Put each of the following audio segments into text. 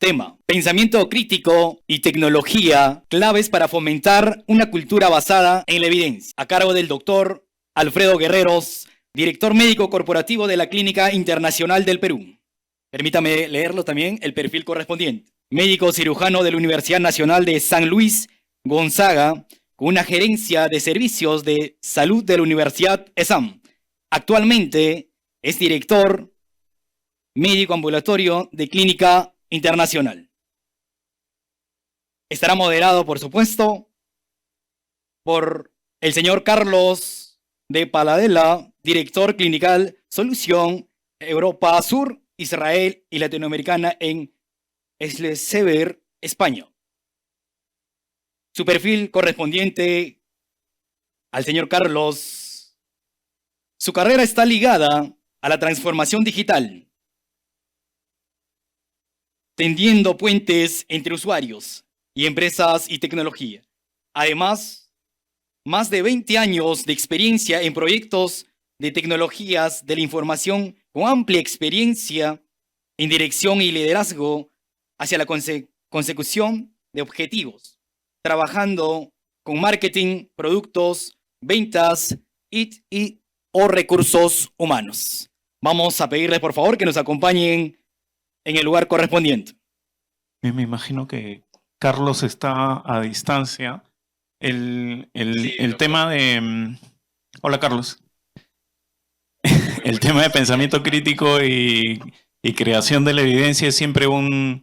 Tema: pensamiento crítico y tecnología, claves para fomentar una cultura basada en la evidencia. A cargo del doctor Alfredo Guerreros, director médico corporativo de la Clínica Internacional del Perú. Permítame leerlo también, el perfil correspondiente. Médico cirujano de la Universidad Nacional de San Luis Gonzaga, con una gerencia de servicios de salud de la Universidad ESAM. Actualmente es director médico ambulatorio de Clínica Internacional. Estará moderado, por supuesto, por el señor Carlos de Paladela, director clinical Solución Europa Sur, Israel y Latinoamericana en Elsevier, España. Su perfil correspondiente al señor Carlos. Su carrera está ligada a la transformación digital, tendiendo puentes entre usuarios y empresas y tecnología. Además, más de 20 años de experiencia en proyectos de tecnologías de la información con amplia experiencia en dirección y liderazgo hacia la consecución de objetivos, trabajando con marketing, productos, ventas o recursos humanos. Vamos a pedirles, por favor, que nos acompañen en el lugar correspondiente. Me imagino que Carlos está a distancia. El tema de... Hola, Carlos. El tema de pensamiento crítico y creación de la evidencia es siempre un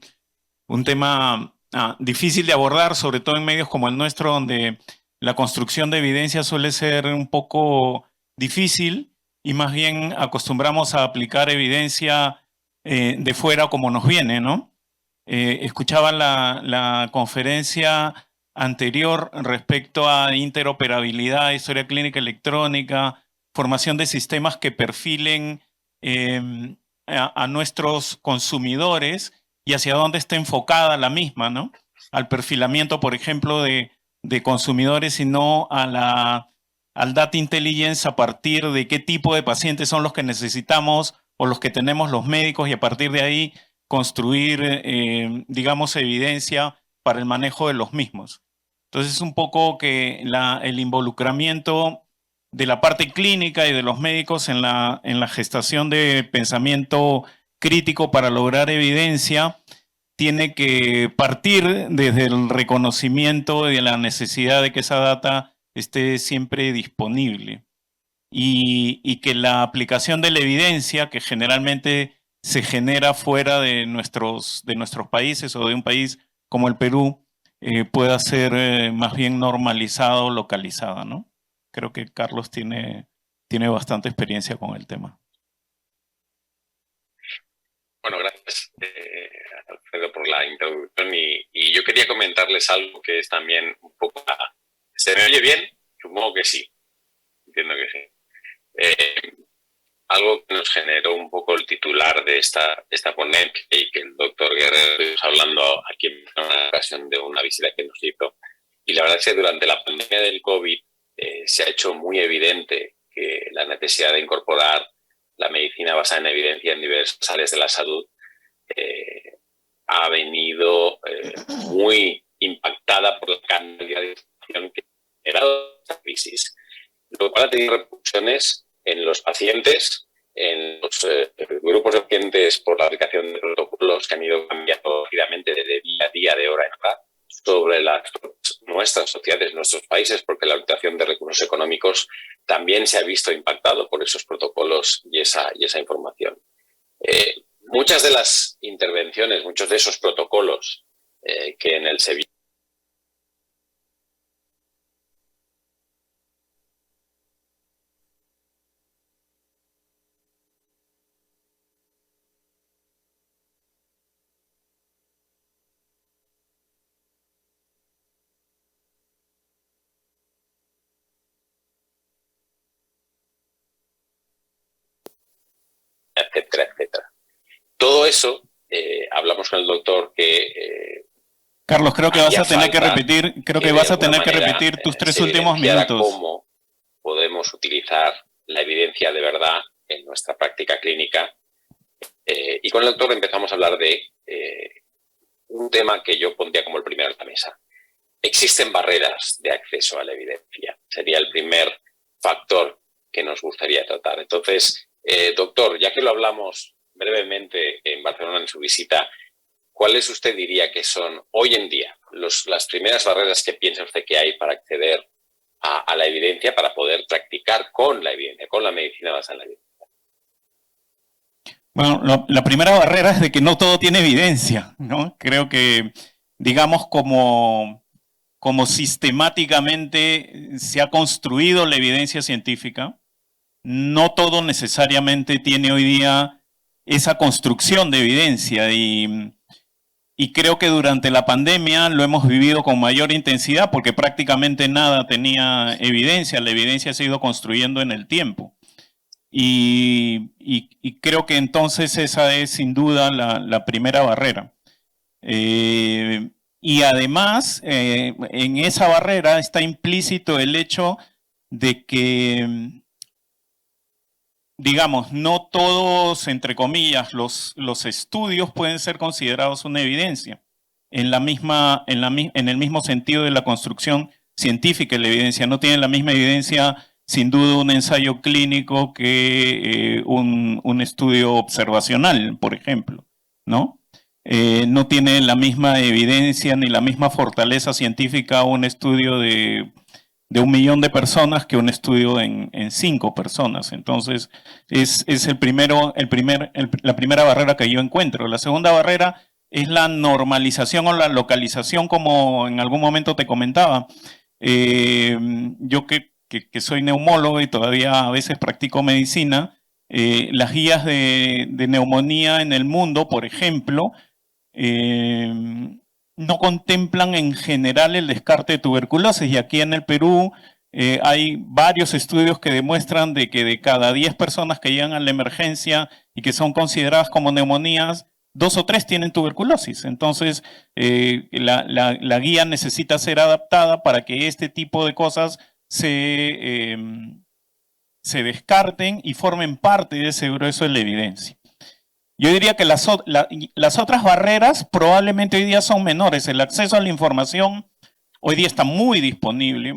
tema difícil de abordar, sobre todo en medios como el nuestro, donde la construcción de evidencia suele ser un poco difícil y más bien acostumbramos a aplicar evidencia de fuera como nos viene, ¿no? Escuchaba la conferencia anterior respecto a interoperabilidad, historia clínica electrónica, formación de sistemas que perfilen a nuestros consumidores y hacia dónde está enfocada la misma, ¿no? Al perfilamiento, por ejemplo, de consumidores y no al data intelligence a partir de qué tipo de pacientes son los que necesitamos o los que tenemos los médicos y a partir de ahí construir, digamos, evidencia para el manejo de los mismos. Entonces, un poco que el involucramiento de la parte clínica y de los médicos en la gestación de pensamiento crítico para lograr evidencia tiene que partir desde el reconocimiento de la necesidad de que esa data esté siempre disponible y que la aplicación de la evidencia, que generalmente se genera fuera de nuestros países o de un país como el Perú, pueda ser más bien normalizada o localizada, ¿no? Creo que Carlos tiene bastante experiencia con el tema. Bueno, gracias, Alfredo, por la introducción y yo quería comentarles algo que es también un poco... ¿Se me oye bien? Supongo que sí. Entiendo que sí. Algo que nos generó un poco el titular de esta ponencia y que el doctor Guerrero está hablando aquí en una ocasión de una visita que nos hizo. Y la verdad es que durante la pandemia del COVID se ha hecho muy evidente que la necesidad de incorporar la medicina basada en evidencia en diversas áreas de la salud ha venido muy impactada por la cantidad de información que ha generado esta crisis, lo cual ha tenido repercusiones en los pacientes, en los grupos de pacientes por la aplicación de protocolos que han ido cambiando rápidamente de día a día, de hora en hora, sobre nuestras sociedades, nuestros países, porque la utilización de recursos económicos también se ha visto impactado por esos protocolos y esa información. Muchas de las intervenciones, muchos de esos protocolos que en el Sevilla etcétera, etcétera. Todo eso, hablamos con el doctor que... Carlos, creo que vas a tener que repetir, tus 3 últimos minutos. Cómo podemos utilizar la evidencia de verdad en nuestra práctica clínica. Y con el doctor empezamos a hablar de un tema que yo pondría como el primero en la mesa. Existen barreras de acceso a la evidencia. Sería el primer factor que nos gustaría tratar. Entonces, doctor, ya que lo hablamos brevemente en Barcelona en su visita, ¿cuáles usted diría que son hoy en día las primeras barreras que piensa usted que hay para acceder a la evidencia, para poder practicar con la evidencia, con la medicina basada en la evidencia? Bueno, la primera barrera es de que no todo tiene evidencia, ¿no? Creo que, digamos, como sistemáticamente se ha construido la evidencia científica, no todo necesariamente tiene hoy día esa construcción de evidencia y creo que durante la pandemia lo hemos vivido con mayor intensidad porque prácticamente nada tenía evidencia, la evidencia se ha ido construyendo en el tiempo. Y creo que entonces esa es sin duda la primera barrera. Y además, en esa barrera está implícito el hecho de que, digamos, no todos, entre comillas, los estudios pueden ser considerados una evidencia. En el mismo sentido de la construcción científica, la evidencia no tiene la misma evidencia, sin duda, un ensayo clínico que un estudio observacional, por ejemplo, ¿no? No tiene la misma evidencia ni la misma fortaleza científica un estudio de 1 millón de personas que un estudio en 5 personas. Entonces, es la primera barrera que yo encuentro. La segunda barrera es la normalización o la localización, como en algún momento te comentaba. Yo que soy neumólogo y todavía a veces practico medicina, las guías de neumonía en el mundo, por ejemplo, no contemplan en general el descarte de tuberculosis, y aquí en el Perú hay varios estudios que demuestran de que de cada 10 personas que llegan a la emergencia y que son consideradas como neumonías, 2 o 3 tienen tuberculosis. Entonces, la guía necesita ser adaptada para que este tipo de cosas se descarten y formen parte de ese grueso de la evidencia. Yo diría que las otras barreras probablemente hoy día son menores. El acceso a la información hoy día está muy disponible,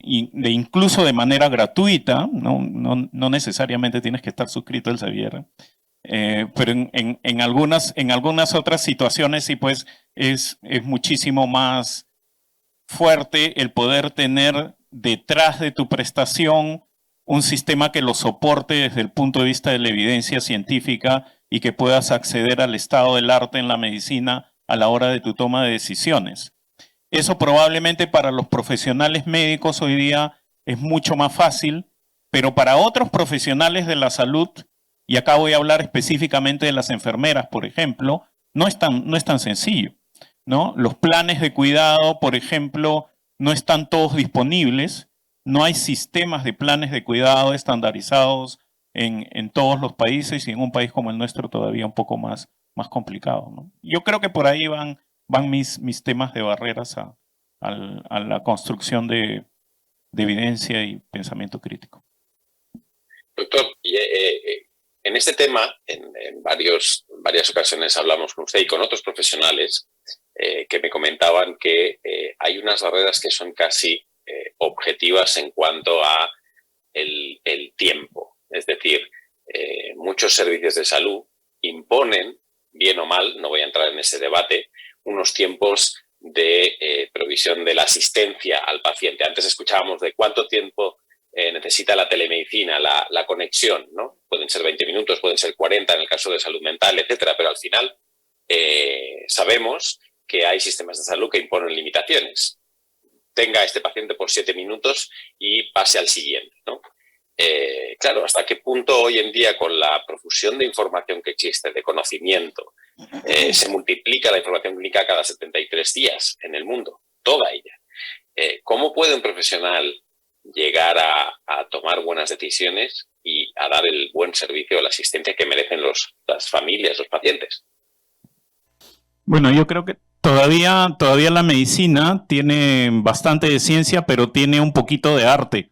incluso de manera gratuita, no necesariamente tienes que estar suscrito al Xavier, pero en algunas otras situaciones sí, pues es muchísimo más fuerte el poder tener detrás de tu prestación un sistema que lo soporte desde el punto de vista de la evidencia científica y que puedas acceder al estado del arte en la medicina a la hora de tu toma de decisiones. Eso probablemente para los profesionales médicos hoy día es mucho más fácil, pero para otros profesionales de la salud, y acá voy a hablar específicamente de las enfermeras, por ejemplo, no es tan sencillo, ¿no? Los planes de cuidado, por ejemplo, no están todos disponibles. No hay sistemas de planes de cuidado estandarizados en todos los países, y en un país como el nuestro todavía un poco más complicado, ¿no? Yo creo que por ahí van mis temas de barreras a la construcción de evidencia y pensamiento crítico. Doctor, en este tema, en varias ocasiones hablamos con usted y con otros profesionales que me comentaban que hay unas barreras que son casi objetivas en cuanto a el tiempo. Es decir, muchos servicios de salud imponen, bien o mal, no voy a entrar en ese debate, unos tiempos de provisión de la asistencia al paciente. Antes escuchábamos de cuánto tiempo necesita la telemedicina, la conexión, ¿no? Pueden ser 20 minutos, pueden ser 40 en el caso de salud mental, etcétera, pero al final sabemos que hay sistemas de salud que imponen limitaciones. Tenga este paciente por 7 minutos y pase al siguiente, ¿no? Claro, ¿hasta qué punto hoy en día, con la profusión de información que existe, de conocimiento, se multiplica la información clínica cada 73 días en el mundo, toda ella? ¿Cómo puede un profesional llegar a tomar buenas decisiones y a dar el buen servicio o la asistencia que merecen las familias, los pacientes? Bueno, yo creo que todavía la medicina tiene bastante de ciencia, pero tiene un poquito de arte.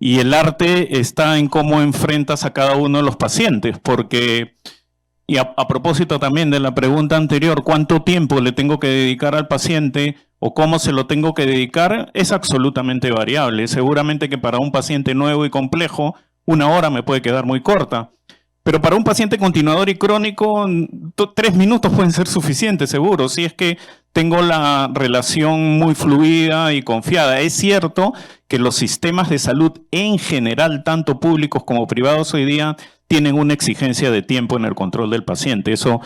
Y el arte está en cómo enfrentas a cada uno de los pacientes, porque Y a propósito también de la pregunta anterior, ¿cuánto tiempo le tengo que dedicar al paciente o cómo se lo tengo que dedicar? Es absolutamente variable. Seguramente que para un paciente nuevo y complejo, 1 hora me puede quedar muy corta. Pero para un paciente continuador y crónico, 3 minutos pueden ser suficientes, seguro, si es que tengo la relación muy fluida y confiada. Es cierto que los sistemas de salud en general, tanto públicos como privados hoy día, tienen una exigencia de tiempo en el control del paciente. Eso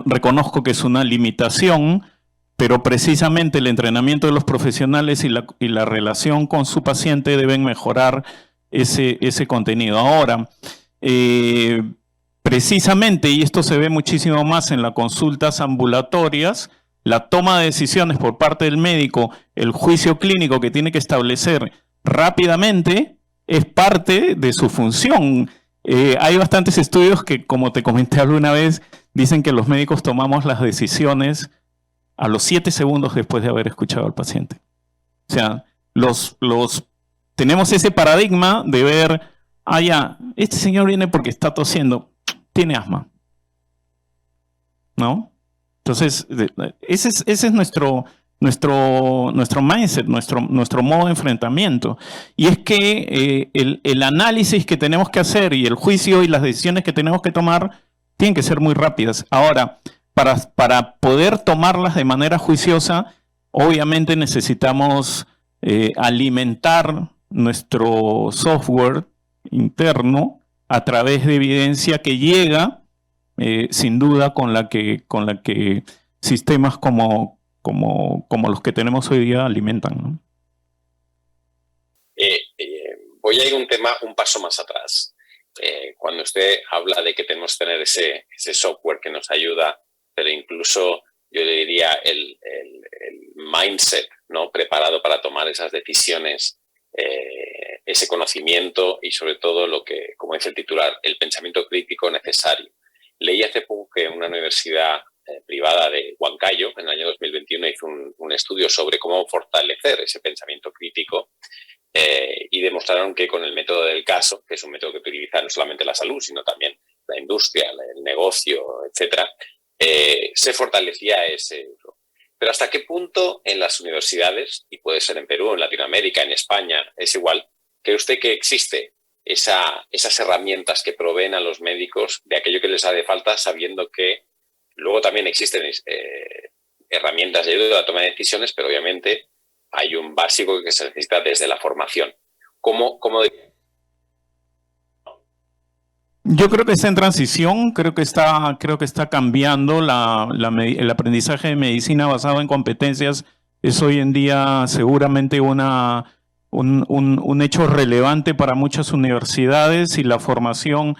reconozco que es una limitación, pero precisamente el entrenamiento de los profesionales y la relación con su paciente deben mejorar ese contenido. Ahora, precisamente, y esto se ve muchísimo más en las consultas ambulatorias, la toma de decisiones por parte del médico, el juicio clínico que tiene que establecer rápidamente, es parte de su función. Hay bastantes estudios que, como te comenté alguna vez, dicen que los médicos tomamos las decisiones a los 7 segundos después de haber escuchado al paciente. O sea, tenemos ese paradigma de ver, ya, este señor viene porque está tosiendo, tiene asma, ¿no? Entonces, ese es nuestro mindset, nuestro modo de enfrentamiento. Y es que el análisis que tenemos que hacer y el juicio y las decisiones que tenemos que tomar tienen que ser muy rápidas. Ahora, para poder tomarlas de manera juiciosa, obviamente necesitamos alimentar nuestro software interno a través de evidencia que llega, sin duda, con la que sistemas como los que tenemos hoy día alimentan, ¿no? Voy a ir un paso más atrás. Cuando usted habla de que tenemos que tener ese software que nos ayuda, pero incluso yo le diría el mindset, ¿no?, preparado para tomar esas decisiones, ese conocimiento y sobre todo lo que, como dice el titular, el pensamiento crítico necesario. Leí hace poco que una universidad privada de Huancayo, en el año 2021, hizo un estudio sobre cómo fortalecer ese pensamiento crítico y demostraron que con el método del caso, que es un método que utiliza no solamente la salud, sino también la industria, el negocio, etcétera, se fortalecía ese uso. Pero ¿hasta qué punto en las universidades, y puede ser en Perú, en Latinoamérica, en España, es igual, cree usted que existe esas herramientas que proveen a los médicos de aquello que les hace falta, sabiendo que luego también existen herramientas de ayuda a la toma de decisiones, pero obviamente hay un básico que se necesita desde la formación? ¿Cómo Yo creo que está en transición, creo que está cambiando el aprendizaje de medicina basado en competencias. Es hoy en día seguramente un hecho relevante para muchas universidades, y la formación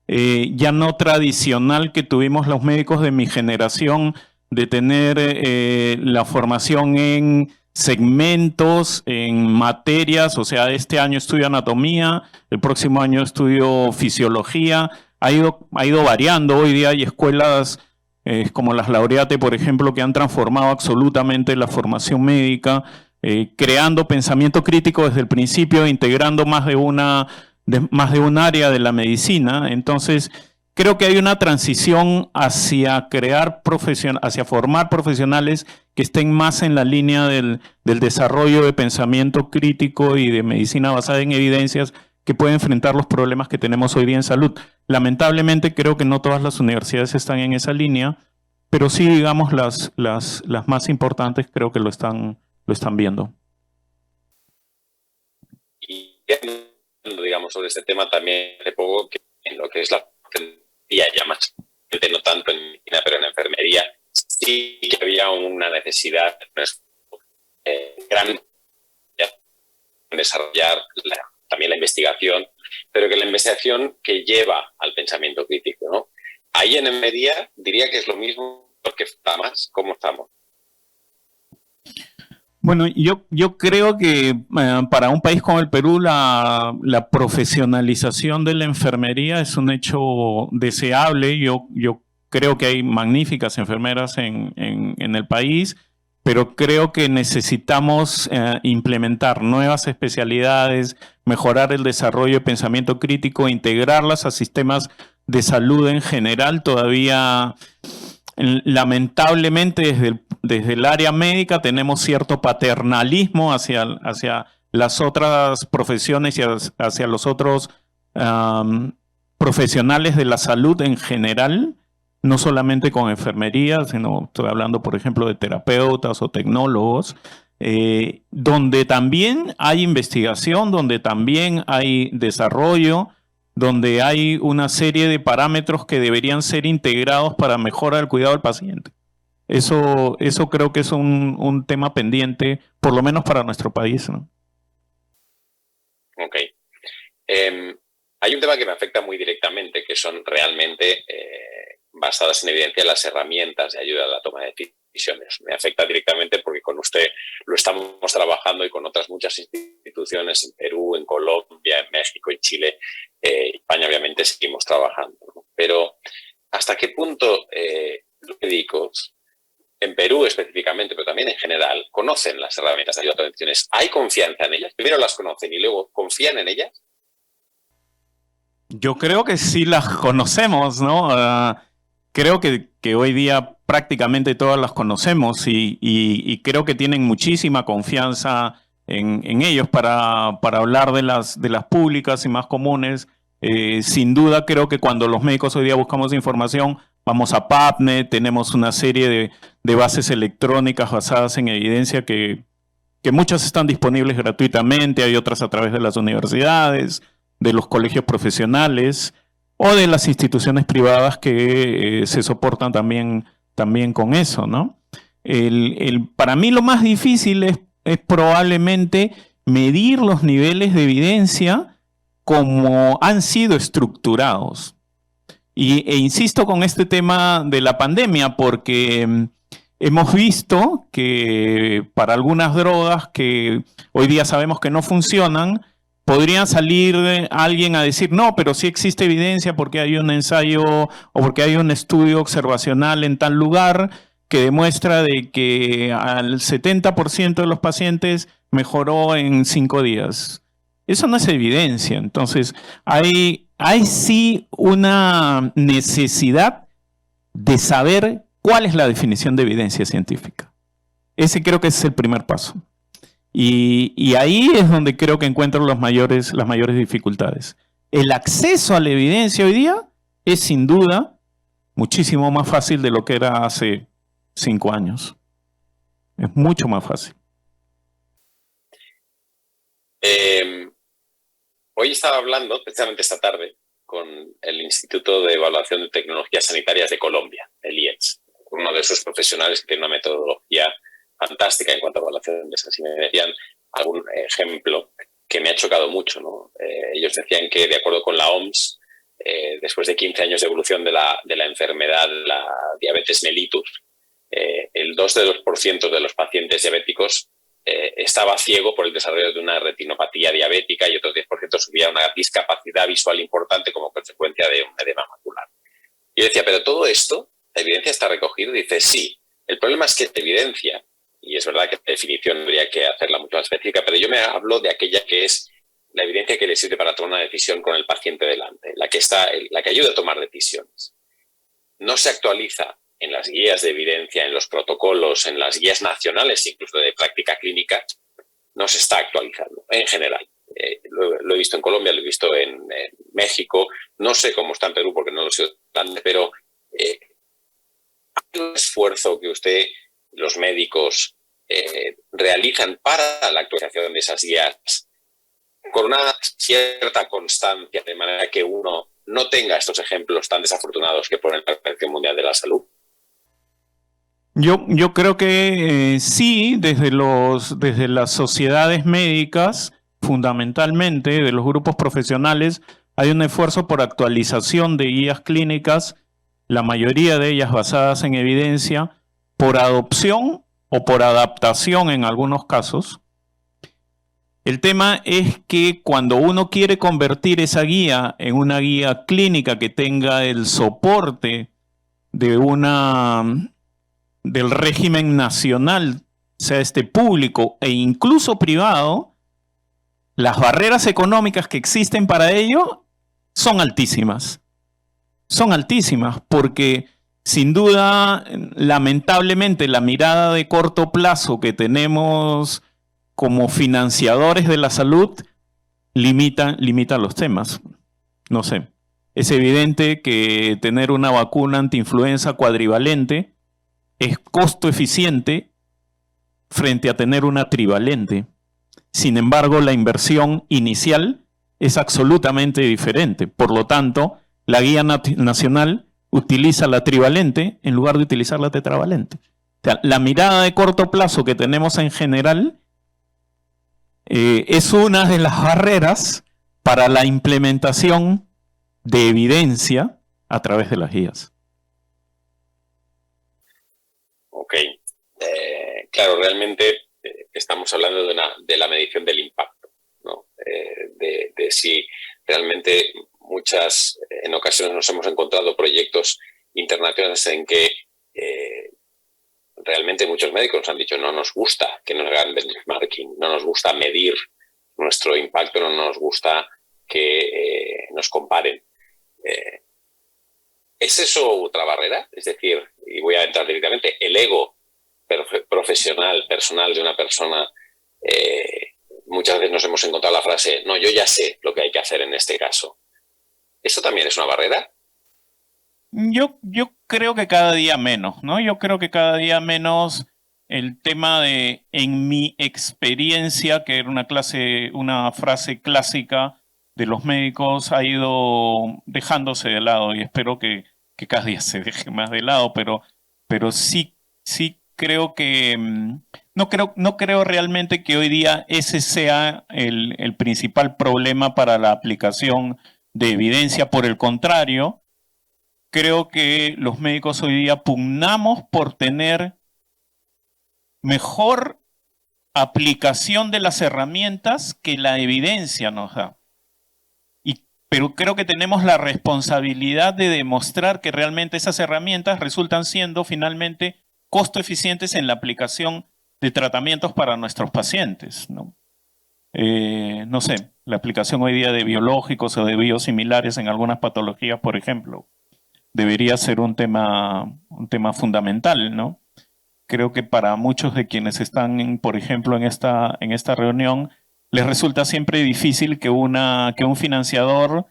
ya no tradicional que tuvimos los médicos de mi generación, de tener la formación en segmentos, en materias. O sea, este año estudio anatomía, el próximo año estudio fisiología, ha ido variando. Hoy día hay escuelas como las Laureate, por ejemplo, que han transformado absolutamente la formación médica, creando pensamiento crítico desde el principio, integrando más de un área de la medicina. Entonces, creo que hay una transición hacia formar profesionales que estén más en la línea del desarrollo de pensamiento crítico y de medicina basada en evidencias, que puede enfrentar los problemas que tenemos hoy día en salud. Lamentablemente, creo que no todas las universidades están en esa línea, pero sí, digamos, las más importantes creo que lo están viendo. Y digamos, sobre este tema también hace poco, que en lo que es la ya más, no tanto en medicina, pero en enfermería, sí que había una necesidad gran en desarrollar también la investigación, pero que la investigación que lleva al pensamiento crítico, ¿no? Ahí en enfermería diría que es lo mismo, porque está más. ¿Cómo estamos? Bueno, yo creo que para un país como el Perú la profesionalización de la enfermería es un hecho deseable. Yo creo que hay magníficas enfermeras en el país, pero creo que necesitamos implementar nuevas especialidades, mejorar el desarrollo de pensamiento crítico, integrarlas a sistemas de salud en general. Todavía, lamentablemente, desde el área médica tenemos cierto paternalismo hacia las otras profesiones y hacia los otros profesionales de la salud en general, no solamente con enfermería, sino estoy hablando, por ejemplo, de terapeutas o tecnólogos, donde también hay investigación, donde también hay desarrollo, donde hay una serie de parámetros que deberían ser integrados para mejorar el cuidado del paciente. Eso creo que es un tema pendiente, por lo menos para nuestro país, ¿no? Ok. Hay un tema que me afecta muy directamente, que son realmente basadas en evidencia las herramientas de ayuda a la toma de decisiones. Me afecta directamente porque con usted lo estamos trabajando y con otras muchas instituciones en Perú, en Colombia, en México, en Chile, España obviamente seguimos trabajando, ¿no? Pero ¿hasta qué punto los médicos, en Perú específicamente, pero también en general, conocen las herramientas de ayuda a la toma de decisiones? ¿Hay confianza en ellas? Primero las conocen y luego confían en ellas. Yo creo que sí las conocemos, ¿no? Creo que hoy día prácticamente todas las conocemos y creo que tienen muchísima confianza en ellos para hablar de las públicas y más comunes. Sin duda creo que cuando los médicos hoy día buscamos información, vamos a PubMed, tenemos una serie de bases electrónicas basadas en evidencia que muchas están disponibles gratuitamente, hay otras a través de las universidades, de los colegios profesionales o de las instituciones privadas que se soportan también con eso, ¿no? Para mí lo más difícil es probablemente medir los niveles de evidencia como han sido estructurados. E insisto con este tema de la pandemia porque hemos visto que para algunas drogas que hoy día sabemos que no funcionan, podría salir alguien a decir, no, pero sí existe evidencia porque hay un ensayo o porque hay un estudio observacional en tal lugar que demuestra de que al 70% de los pacientes mejoró en 5 días. Eso no es evidencia. Entonces, hay sí una necesidad de saber cuál es la definición de evidencia científica. Ese creo que es el primer paso. Y ahí es donde creo que encuentro las mayores dificultades. El acceso a la evidencia hoy día es sin duda muchísimo más fácil de lo que era hace 5 años. Es mucho más fácil. Hoy estaba hablando, precisamente esta tarde, con el Instituto de Evaluación de Tecnologías Sanitarias de Colombia, el IETS, uno de sus profesionales que tiene una metodología fantástica en cuanto a evaluación de esas. Y me decían algún ejemplo que me ha chocado mucho, ¿no? Ellos decían que, de acuerdo con la OMS, después de 15 años de evolución de la enfermedad, la diabetes mellitus, el 2% de los pacientes diabéticos estaba ciego por el desarrollo de una retinopatía diabética y otro 10% sufría una discapacidad visual importante como consecuencia de un edema macular. Y yo decía, pero todo esto, ¿la evidencia está recogida? Dice, sí. El problema es que la evidencia, y es verdad que la definición habría que hacerla mucho más específica, pero yo me hablo de aquella que es la evidencia que le sirve para tomar una decisión con el paciente delante, la que ayuda a tomar decisiones. No se actualiza en las guías de evidencia, en los protocolos, en las guías nacionales, incluso de práctica clínica, no se está actualizando en general. Lo he visto en Colombia, lo he visto en México, no sé cómo está en Perú porque no lo sé tanto, pero hay un esfuerzo que los médicos, realizan para la actualización de esas guías con una cierta constancia, de manera que uno no tenga estos ejemplos tan desafortunados que pone la Organización Mundial de la Salud. Yo creo que sí, desde las sociedades médicas, fundamentalmente, de los grupos profesionales, hay un esfuerzo por actualización de guías clínicas, la mayoría de ellas basadas en evidencia, por adopción o por adaptación en algunos casos. El tema es que cuando uno quiere convertir esa guía en una guía clínica que tenga el soporte del régimen nacional sea este público e incluso privado, las barreras económicas que existen para ello son altísimas. Son altísimas porque, sin duda, lamentablemente, la mirada de corto plazo que tenemos como financiadores de la salud limita los temas. No sé, es evidente que tener una vacuna antiinfluenza cuadrivalente es costo eficiente frente a tener una trivalente. Sin embargo, la inversión inicial es absolutamente diferente. Por lo tanto, la guía nacional utiliza la trivalente en lugar de utilizar la tetravalente. O sea, la mirada de corto plazo que tenemos en general es una de las barreras para la implementación de evidencia a través de las guías. Ok. Claro, realmente estamos hablando de la medición del impacto, ¿no? De si realmente en ocasiones nos hemos encontrado proyectos internacionales en que realmente muchos médicos nos han dicho no nos gusta que nos hagan benchmarking, no nos gusta medir nuestro impacto, no nos gusta que nos comparen. ¿Es eso otra barrera? Es decir, y voy a entrar directamente, el ego personal de una persona, muchas veces nos hemos encontrado la frase, no, yo ya sé lo que hay que hacer en este caso. ¿Eso también es una barrera? Yo creo que cada día menos, ¿no? Yo creo que cada día menos el tema de en mi experiencia, que era una frase clásica de los médicos, ha ido dejándose de lado y espero que cada día se deje más de lado, pero sí creo que no creo realmente que hoy día ese sea el principal problema para la aplicación de evidencia. Por el contrario, creo que los médicos hoy día pugnamos por tener mejor aplicación de las herramientas que la evidencia nos da. Pero creo que tenemos la responsabilidad de demostrar que realmente esas herramientas resultan siendo finalmente costo eficientes en la aplicación de tratamientos para nuestros pacientes, ¿no? No sé, la aplicación hoy día de biológicos o de biosimilares en algunas patologías, por ejemplo, debería ser un tema fundamental, ¿no? Creo que para muchos de quienes están, por ejemplo, en esta reunión, les resulta siempre difícil que un financiador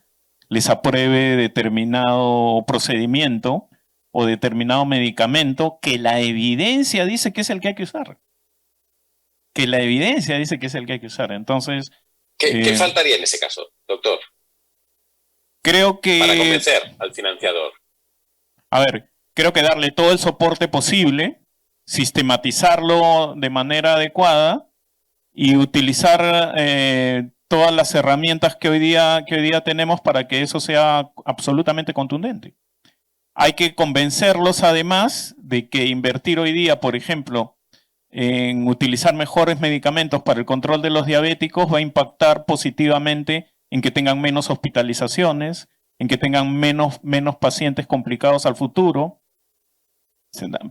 les apruebe determinado procedimiento o determinado medicamento que la evidencia dice que es el que hay que usar. Que la evidencia dice que es el que hay que usar. Entonces, ¿Qué faltaría en ese caso, doctor? Creo que... Para convencer al financiador. A ver, creo que darle todo el soporte posible, sistematizarlo de manera adecuada y utilizar todas las herramientas que hoy día tenemos para que eso sea absolutamente contundente. Hay que convencerlos además de que invertir hoy día, por ejemplo, en utilizar mejores medicamentos para el control de los diabéticos va a impactar positivamente en que tengan menos hospitalizaciones, en que tengan menos pacientes complicados al futuro.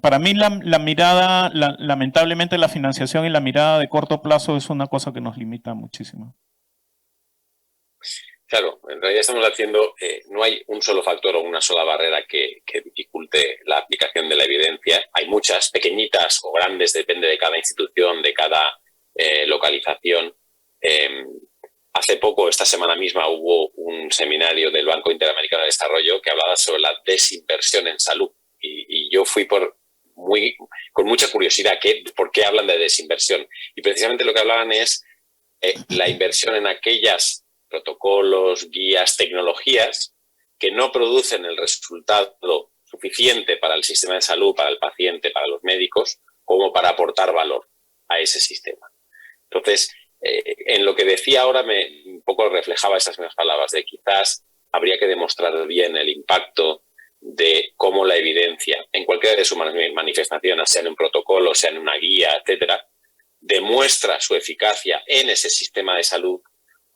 Para mí la mirada, lamentablemente la financiación y la mirada de corto plazo es una cosa que nos limita muchísimo. Claro, en realidad estamos haciendo, no hay un solo factor o una sola barrera que dificulte la aplicación de la evidencia. Hay muchas, pequeñitas o grandes, depende de cada institución, de cada localización. Hace poco, esta semana misma, hubo un seminario del Banco Interamericano de Desarrollo que hablaba sobre la desinversión en salud. Y yo fui con mucha curiosidad por qué hablan de desinversión. Y precisamente lo que hablaban es la inversión en aquellas protocolos, guías, tecnologías que no producen el resultado suficiente para el sistema de salud, para el paciente, para los médicos, como para aportar valor a ese sistema. Entonces, en lo que decía ahora un poco reflejaba esas mismas palabras, de quizás habría que demostrar bien el impacto de cómo la evidencia, en cualquiera de sus manifestaciones, sea en un protocolo, sea en una guía, etcétera, demuestra su eficacia en ese sistema de salud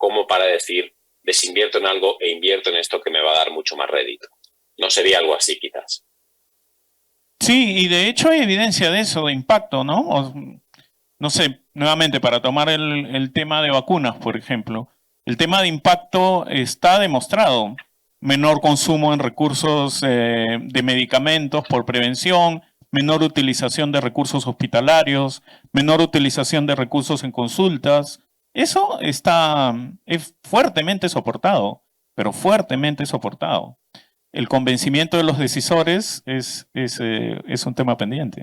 como para decir, desinvierto en algo e invierto en esto que me va a dar mucho más rédito. ¿No sería algo así, quizás? Sí, y de hecho hay evidencia de eso, de impacto, ¿no? no sé, nuevamente para tomar el tema de vacunas, por ejemplo, el tema de impacto está demostrado. Menor consumo en recursos de medicamentos por prevención, menor utilización de recursos hospitalarios, menor utilización de recursos en consultas. Eso es fuertemente soportado, pero fuertemente soportado. El convencimiento de los decisores es un tema pendiente.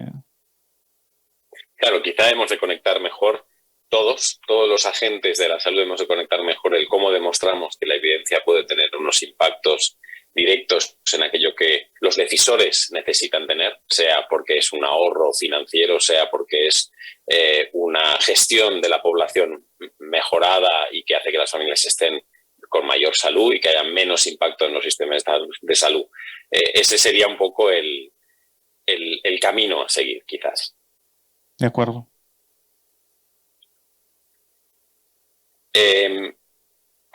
Claro, quizá hemos de conectar mejor todos los agentes de la salud, hemos de conectar mejor el cómo demostramos que la evidencia puede tener unos impactos directos en aquello que los decisores necesitan tener, sea porque es un ahorro financiero, sea porque es una gestión de la población mejorada y que hace que las familias estén con mayor salud y que haya menos impacto en los sistemas de salud. Ese sería un poco el camino a seguir, quizás. De acuerdo.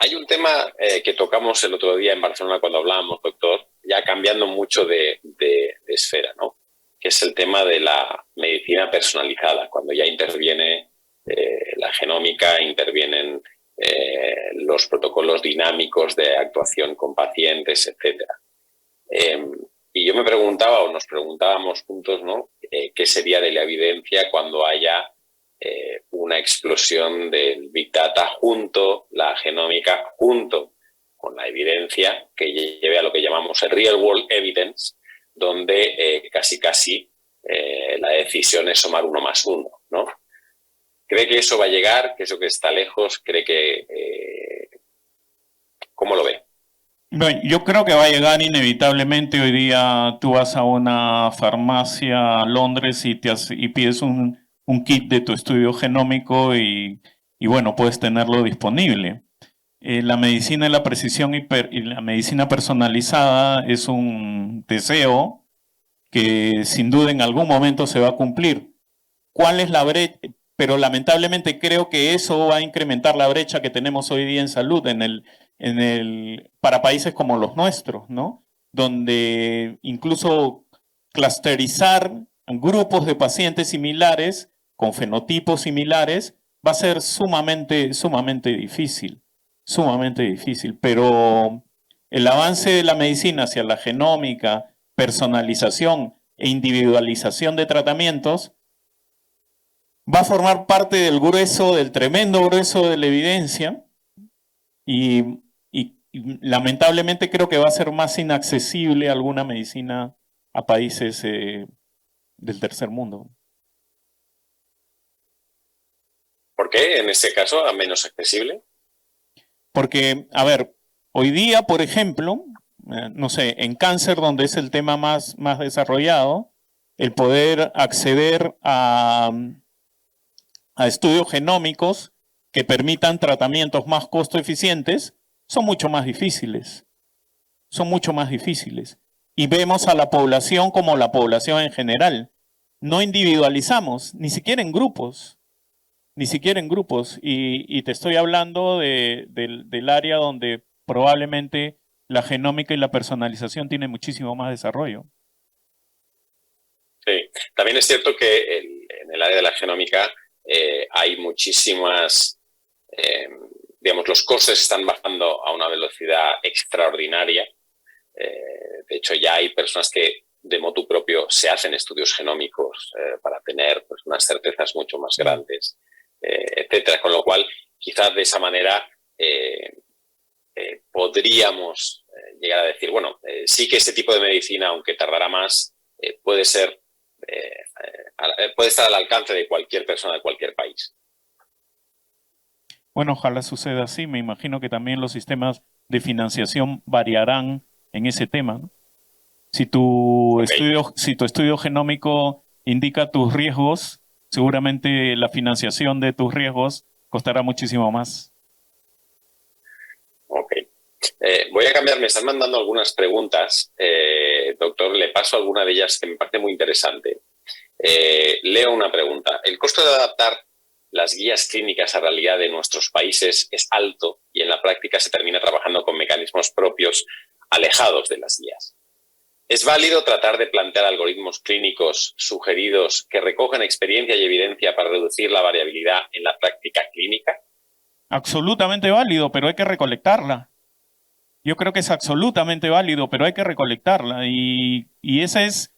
Hay un tema que tocamos el otro día en Barcelona cuando hablábamos, doctor, ya cambiando mucho de esfera, ¿no? Que es el tema de la medicina personalizada, cuando ya interviene la genómica, intervienen los protocolos dinámicos de actuación con pacientes, etcétera. Y yo me preguntaba, o nos preguntábamos juntos, ¿no? ¿Qué sería de la evidencia cuando haya una explosión del Big Data la genómica, junto con la evidencia que lleve a lo que llamamos el Real World Evidence, donde casi la decisión es sumar 1 más 1, ¿no? ¿Cree que eso va a llegar? ¿Que eso que está lejos? ¿Cree que ¿cómo lo ve? Bueno, yo creo que va a llegar inevitablemente. Hoy día tú vas a una farmacia a Londres y pides un kit de tu estudio genómico y bueno, puedes tenerlo disponible. La medicina de la precisión y la medicina personalizada es un deseo que sin duda en algún momento se va a cumplir. ¿Cuál es la brecha? Pero lamentablemente creo que eso va a incrementar la brecha que tenemos hoy día en salud para países como los nuestros, ¿no? Donde incluso clusterizar grupos de pacientes similares con fenotipos similares va a ser sumamente difícil, pero el avance de la medicina hacia la genómica, personalización e individualización de tratamientos va a formar parte del grueso, del tremendo grueso de la evidencia y lamentablemente creo que va a ser más inaccesible alguna medicina a países del tercer mundo. ¿Por qué en este caso a menos accesible? Porque, a ver, hoy día, por ejemplo, no sé, en cáncer, donde es el tema más desarrollado, el poder acceder a estudios genómicos que permitan tratamientos más costo eficientes son mucho más difíciles. Y vemos a la población como la población en general. No individualizamos, ni siquiera en grupos. Y te estoy hablando del área donde probablemente la genómica y la personalización tienen muchísimo más desarrollo. Sí, también es cierto que en el área de la genómica hay muchísimas, digamos, los costes están bajando a una velocidad extraordinaria. De hecho, ya hay personas que de motu propio se hacen estudios genómicos para tener pues, unas certezas mucho más grandes, etcétera. Con lo cual, quizás de esa manera podríamos llegar a decir, bueno, sí que este tipo de medicina, aunque tardará más, puede estar al alcance de cualquier persona de cualquier país. Bueno, ojalá suceda así. Me imagino que también los sistemas de financiación variarán en ese tema, ¿no? Si tu estudio genómico indica tus riesgos, seguramente la financiación de tus riesgos costará muchísimo más. Ok. Voy a cambiar, me están mandando algunas preguntas. Doctor, le paso alguna de ellas que me parece muy interesante. Leo una pregunta. ¿El costo de adaptar las guías clínicas a realidad de nuestros países es alto y en la práctica se termina trabajando con mecanismos propios alejados de las guías? ¿Es válido tratar de plantear algoritmos clínicos sugeridos que recojan experiencia y evidencia para reducir la variabilidad en la práctica clínica? Absolutamente válido, pero hay que recolectarla. Yo creo que es absolutamente válido, pero hay que recolectarla. Y esa es,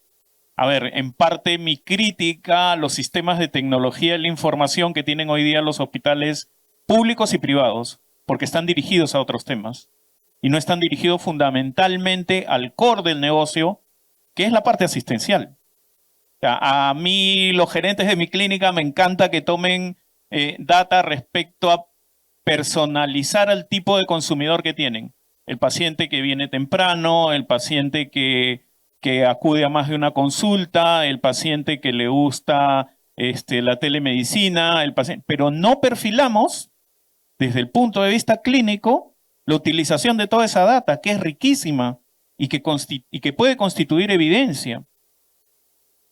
a ver, en parte mi crítica a los sistemas de tecnología de la información que tienen hoy día los hospitales públicos y privados, porque están dirigidos a otros temas y no están dirigidos fundamentalmente al core del negocio, que es la parte asistencial. O sea, a mí, los gerentes de mi clínica, me encanta que tomen data respecto a personalizar al tipo de consumidor que tienen. El paciente que viene temprano, el paciente que acude a más de una consulta, el paciente que le gusta la telemedicina, pero no perfilamos desde el punto de vista clínico la utilización de toda esa data, que es riquísima y que puede constituir evidencia.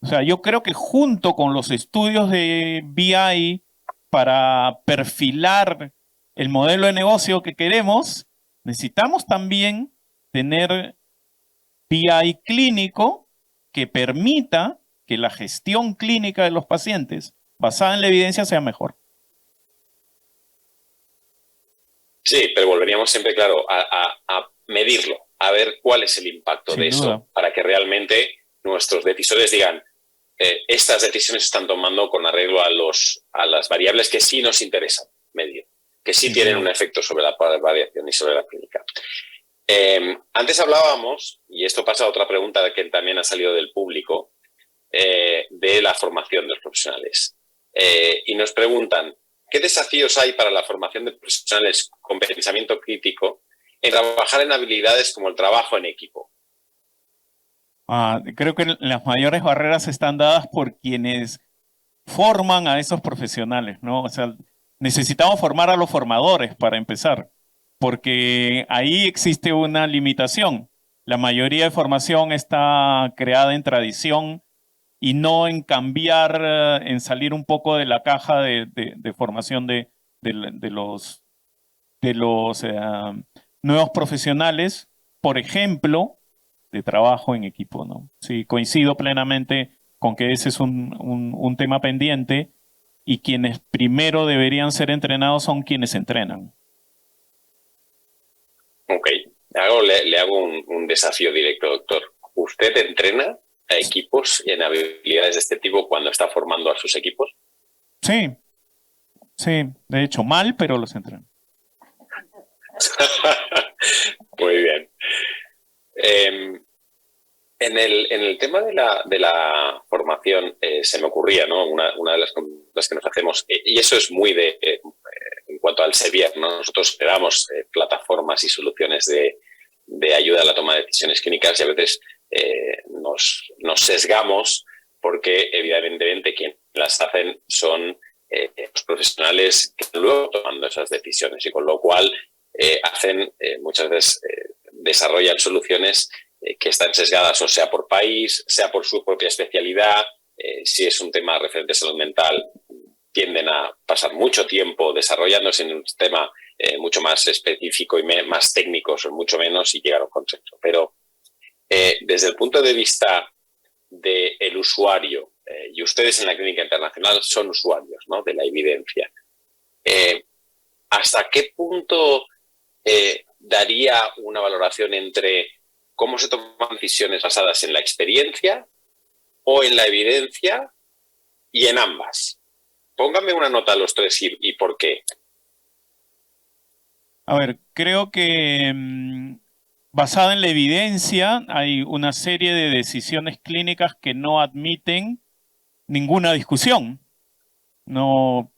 O sea, yo creo que junto con los estudios de BI para perfilar el modelo de negocio que queremos, necesitamos también tener BI clínico que permita que la gestión clínica de los pacientes basada en la evidencia sea mejor. Sí, pero volveríamos siempre, claro, a medirlo, a ver cuál es el impacto de eso, para que realmente nuestros decisores digan, estas decisiones se están tomando con arreglo a las variables que sí nos interesan medir, que sí tienen un efecto sobre la variación y sobre la clínica. Antes hablábamos, y esto pasa a otra pregunta que también ha salido del público, de la formación de los profesionales. Y nos preguntan, ¿qué desafíos hay para la formación de profesionales con pensamiento crítico en trabajar en habilidades como el trabajo en equipo? Creo que las mayores barreras están dadas por quienes forman a esos profesionales, ¿no? O sea, necesitamos formar a los formadores para empezar, porque ahí existe una limitación. La mayoría de formación está creada en tradición y no en cambiar, en salir un poco de la caja de formación de los nuevos profesionales, por ejemplo, de trabajo en equipo, ¿no? Sí, coincido plenamente con que ese es un tema pendiente y quienes primero deberían ser entrenados son quienes entrenan. Ok, le hago un desafío directo, doctor. ¿Usted entrena a equipos en habilidades de este tipo cuando está formando a sus equipos? Sí, de hecho mal, pero los entreno. Muy bien. En el tema de la formación se me ocurría, ¿no? Una de las preguntas que nos hacemos, y eso es muy en cuanto al Sevier, ¿no? Nosotros creamos plataformas y soluciones de ayuda a la toma de decisiones clínicas y a veces nos sesgamos porque evidentemente quienes las hacen son los profesionales que luego tomando esas decisiones y con lo cual hacen muchas veces desarrollan soluciones que están sesgadas o sea por país, sea por su propia especialidad. Si es un tema referente a salud mental, tienden a pasar mucho tiempo desarrollándose en un tema mucho más específico y más técnico, son mucho menos y llegar a un consenso. Pero desde el punto de vista del usuario, y ustedes en la clínica internacional son usuarios, ¿no?, de la evidencia, ¿hasta qué punto daría una valoración entre cómo se toman decisiones basadas en la experiencia o en la evidencia y en ambas? Póngame una nota a los tres y por qué. A ver, creo que basada en la evidencia hay una serie de decisiones clínicas que no admiten ninguna discusión. No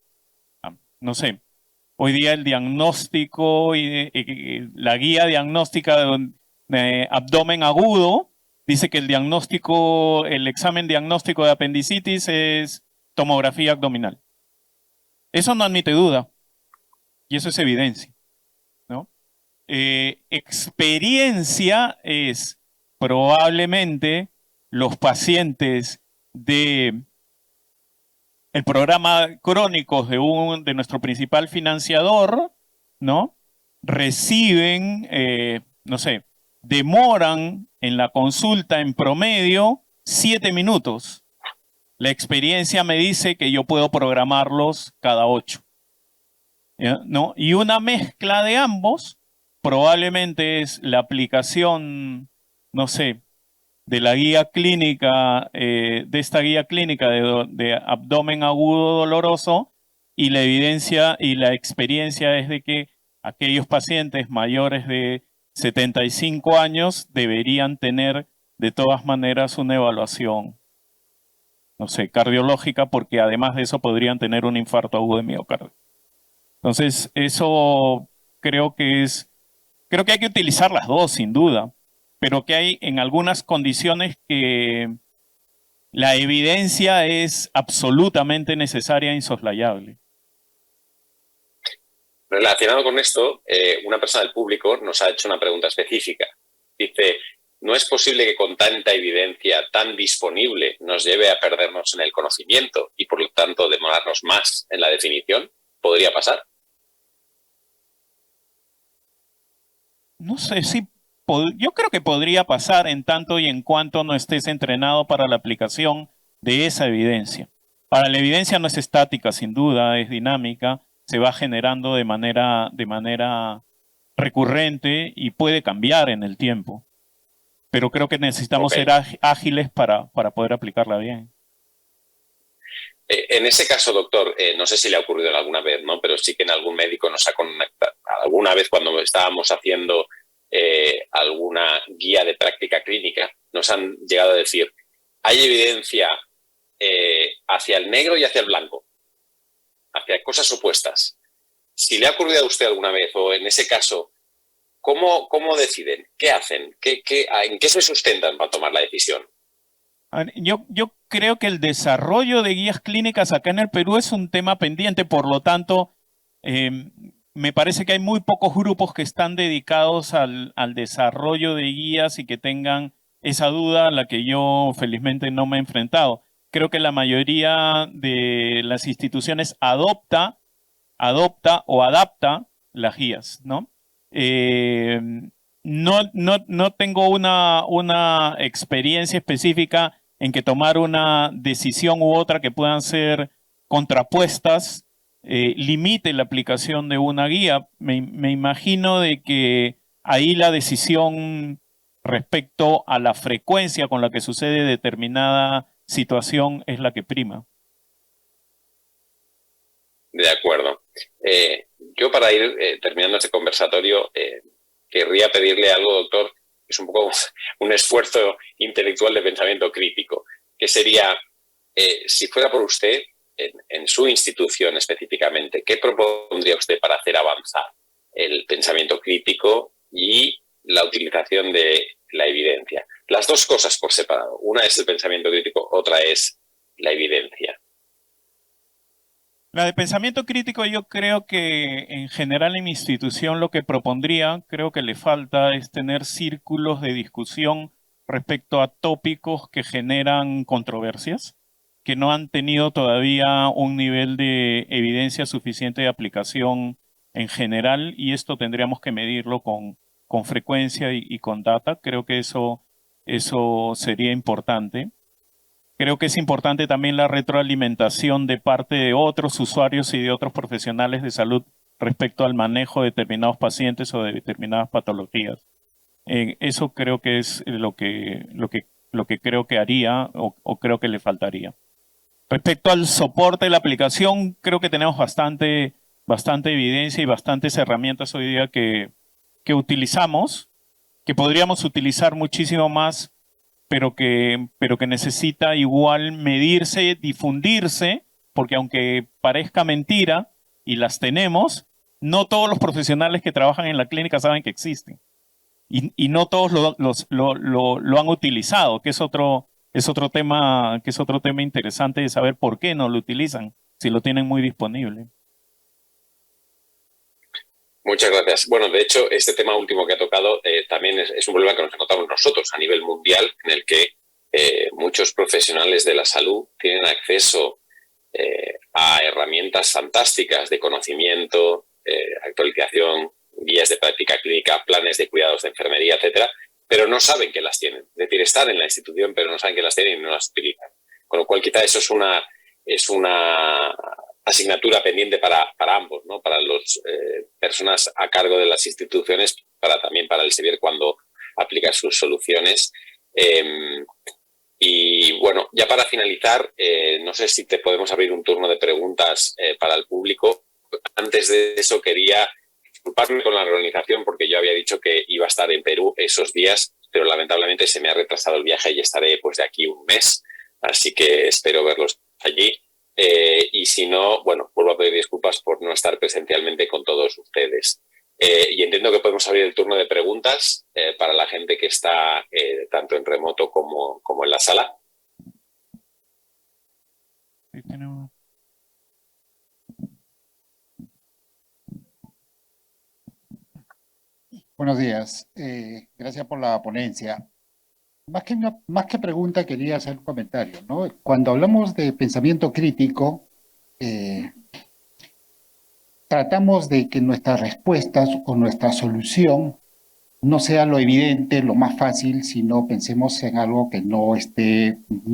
sé. Hoy día el diagnóstico y la guía diagnóstica de abdomen agudo dice que el examen diagnóstico de apendicitis es tomografía abdominal. Eso no admite duda y eso es evidencia, ¿no? Experiencia es probablemente los pacientes de el programa crónicos de nuestro principal financiador, ¿no? Reciben, no sé, demoran en la consulta en promedio 7 minutos. La experiencia me dice que yo puedo programarlos cada 8. ¿No? Y una mezcla de ambos probablemente es la aplicación, no sé, de la guía clínica, de esta guía clínica de abdomen agudo doloroso, y la evidencia y la experiencia es de que aquellos pacientes mayores de 75 años deberían tener de todas maneras una evaluación, no sé, cardiológica, porque además de eso podrían tener un infarto agudo de miocardio. Entonces, eso creo que hay que utilizar las dos, sin duda, pero que hay en algunas condiciones que la evidencia es absolutamente necesaria e insoslayable. Relacionado con esto, una persona del público nos ha hecho una pregunta específica. Dice, ¿no es posible que con tanta evidencia tan disponible nos lleve a perdernos en el conocimiento y por lo tanto demorarnos más en la definición? ¿Podría pasar? No sé si... Yo creo que podría pasar en tanto y en cuanto no estés entrenado para la aplicación de esa evidencia. Para la evidencia no es estática, sin duda, es dinámica, se va generando de manera recurrente y puede cambiar en el tiempo. Pero creo que necesitamos ser ágiles para poder aplicarla bien. En ese caso, doctor, no sé si le ha ocurrido alguna vez, ¿no? Pero sí que en algún médico nos ha conectado. Alguna vez cuando estábamos haciendo alguna guía de práctica clínica, nos han llegado a decir, hay evidencia hacia el negro y hacia el blanco, hacia cosas opuestas. Si le ha ocurrido a usted alguna vez, o en ese caso, ¿cómo deciden? ¿Qué hacen? ¿En qué se sustentan para tomar la decisión? Yo creo que el desarrollo de guías clínicas acá en el Perú es un tema pendiente, por lo tanto, me parece que hay muy pocos grupos que están dedicados al desarrollo de guías y que tengan esa duda a la que yo felizmente no me he enfrentado. Creo que la mayoría de las instituciones adopta o adapta las guías, ¿no? No tengo una experiencia específica en que tomar una decisión u otra que puedan ser contrapuestas limite la aplicación de una guía. Me imagino de que ahí la decisión respecto a la frecuencia con la que sucede determinada situación es la que prima. De acuerdo. Yo para ir terminando este conversatorio querría pedirle algo, doctor, que es un poco un esfuerzo intelectual de pensamiento crítico, que sería, si fuera por usted, en su institución específicamente, ¿qué propondría usted para hacer avanzar el pensamiento crítico y la utilización de la evidencia? Las dos cosas por separado. Una es el pensamiento crítico, otra es la evidencia. La de pensamiento crítico, yo creo que en general en mi institución lo que propondría, creo que le falta, es tener círculos de discusión respecto a tópicos que generan controversias, que no han tenido todavía un nivel de evidencia suficiente de aplicación en general, y esto tendríamos que medirlo con frecuencia y con data. Creo que eso sería importante. Creo que es importante también la retroalimentación de parte de otros usuarios y de otros profesionales de salud respecto al manejo de determinados pacientes o de determinadas patologías. Eso creo que es lo que creo que haría o creo que le faltaría. Respecto al soporte de la aplicación, creo que tenemos bastante evidencia y bastantes herramientas hoy día que utilizamos, que podríamos utilizar muchísimo más, pero que necesita igual medirse, difundirse, porque aunque parezca mentira, y las tenemos, no todos los profesionales que trabajan en la clínica saben que existen. Y no todos lo han utilizado, que es otro tema interesante de saber por qué no lo utilizan, si lo tienen muy disponible. Muchas gracias. Bueno, de hecho, este tema último que ha tocado también es un problema que nos encontramos nosotros a nivel mundial, en el que muchos profesionales de la salud tienen acceso a herramientas fantásticas de conocimiento, actualización, guías de práctica clínica, planes de cuidados de enfermería, etcétera, pero no saben que las tienen. Es decir, están en la institución, pero no saben que las tienen y no las utilizan. Con lo cual, quizá eso es una asignatura pendiente para ambos, ¿no? Para las personas a cargo de las instituciones, también para el Elsevier cuando aplica sus soluciones. Y bueno, ya para finalizar, no sé si te podemos abrir un turno de preguntas para el público. Antes de eso quería disculparme con la organización porque yo había dicho que iba a estar en Perú esos días, pero lamentablemente se me ha retrasado el viaje y estaré pues de aquí un mes, así que espero verlos allí. Y si no, bueno, vuelvo a pedir disculpas por no estar presencialmente con todos ustedes. Y entiendo que podemos abrir el turno de preguntas para la gente que está tanto en remoto como en la sala. Sí, tenemos. Buenos días. Gracias por la ponencia. Más que pregunta, quería hacer un comentario, ¿no? Cuando hablamos de pensamiento crítico, tratamos de que nuestras respuestas o nuestra solución no sea lo evidente, lo más fácil, sino pensemos en algo que no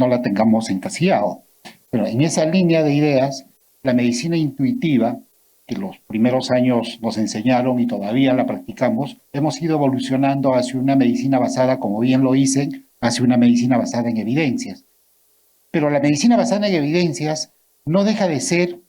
la tengamos encasillado. Pero en esa línea de ideas, la medicina intuitiva, que los primeros años nos enseñaron y todavía la practicamos, hemos ido evolucionando hacia una medicina basada, como bien lo dicen, hacia una medicina basada en evidencias. Pero la medicina basada en evidencias no deja de ser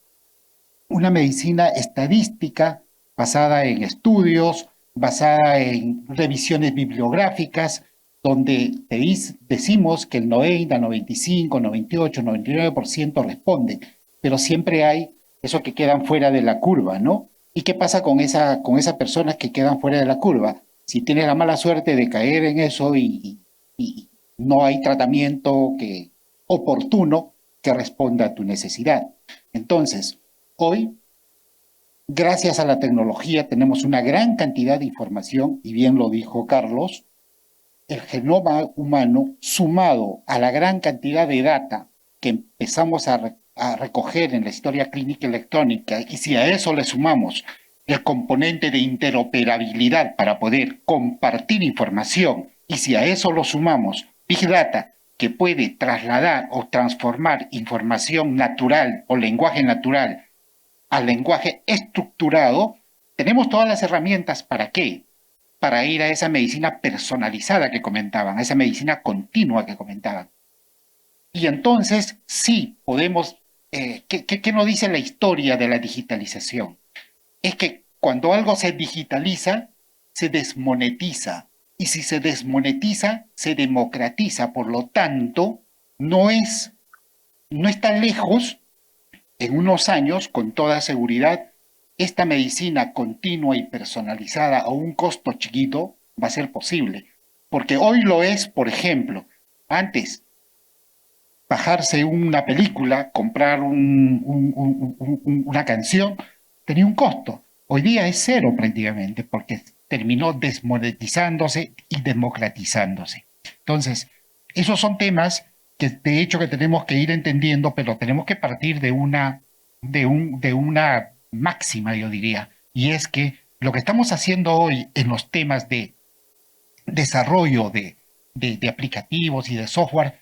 una medicina estadística basada en estudios, basada en revisiones bibliográficas, donde decimos que el 90, 95, 98, 99% responden, pero siempre hay esos que quedan fuera de la curva, ¿no? ¿Y qué pasa con esas personas que quedan fuera de la curva? Si tienes la mala suerte de caer en eso y no hay tratamiento oportuno que responda a tu necesidad. Entonces, hoy, gracias a la tecnología, tenemos una gran cantidad de información, y bien lo dijo Carlos, el genoma humano sumado a la gran cantidad de data que empezamos a recoger en la historia clínica electrónica, y si a eso le sumamos el componente de interoperabilidad para poder compartir información, y si a eso lo sumamos Big Data, que puede trasladar o transformar información natural o lenguaje natural al lenguaje estructurado, tenemos todas las herramientas ¿para qué? Para ir a esa medicina personalizada que comentaban, a esa medicina continua que comentaban. Y entonces sí podemos, ¿qué nos dice la historia de la digitalización? Es que cuando algo se digitaliza, se desmonetiza. Y si se desmonetiza, se democratiza. Por lo tanto, no está lejos, en unos años, con toda seguridad, esta medicina continua y personalizada a un costo chiquito va a ser posible. Porque hoy lo es, por ejemplo, antes, bajarse una película, comprar una canción, tenía un costo. Hoy día es cero prácticamente, porque terminó desmonetizándose y democratizándose. Entonces, esos son temas que de hecho que tenemos que ir entendiendo, pero tenemos que partir de una máxima, yo diría, y es que lo que estamos haciendo hoy en los temas de desarrollo de aplicativos y de software,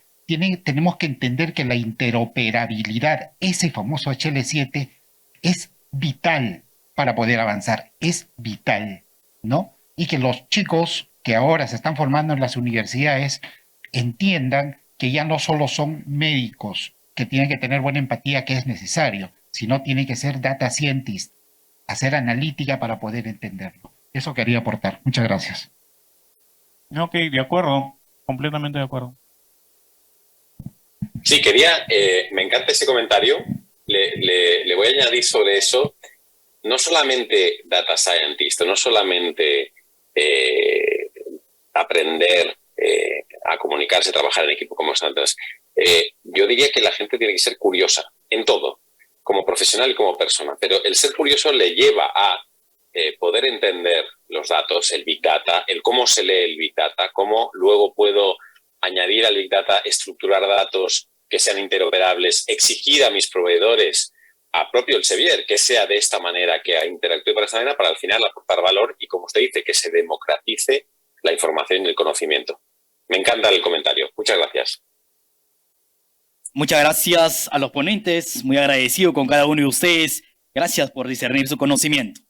tenemos que entender que la interoperabilidad, ese famoso HL7, es vital para poder avanzar, es vital, ¿no? Y que los chicos que ahora se están formando en las universidades entiendan que ya no solo son médicos, que tienen que tener buena empatía, que es necesario, sino tienen que ser data scientists, hacer analítica para poder entenderlo. Eso quería aportar. Muchas gracias. Ok, de acuerdo, completamente de acuerdo. Sí, me encanta ese comentario. Le voy a añadir sobre eso, no solamente data scientist, no solamente aprender a comunicarse, trabajar en equipo como antes. Yo diría que la gente tiene que ser curiosa en todo, como profesional y como persona, pero el ser curioso le lleva a poder entender los datos, el Big Data, el cómo se lee el Big Data, cómo luego puedo añadir al Big Data, estructurar datos que sean interoperables, exigir a mis proveedores, a propio Elsevier, que sea de esta manera, que interactúe de esta manera para al final aportar valor y, como usted dice, que se democratice la información y el conocimiento. Me encanta el comentario. Muchas gracias. Muchas gracias a los ponentes, muy agradecido con cada uno de ustedes. Gracias por discernir su conocimiento.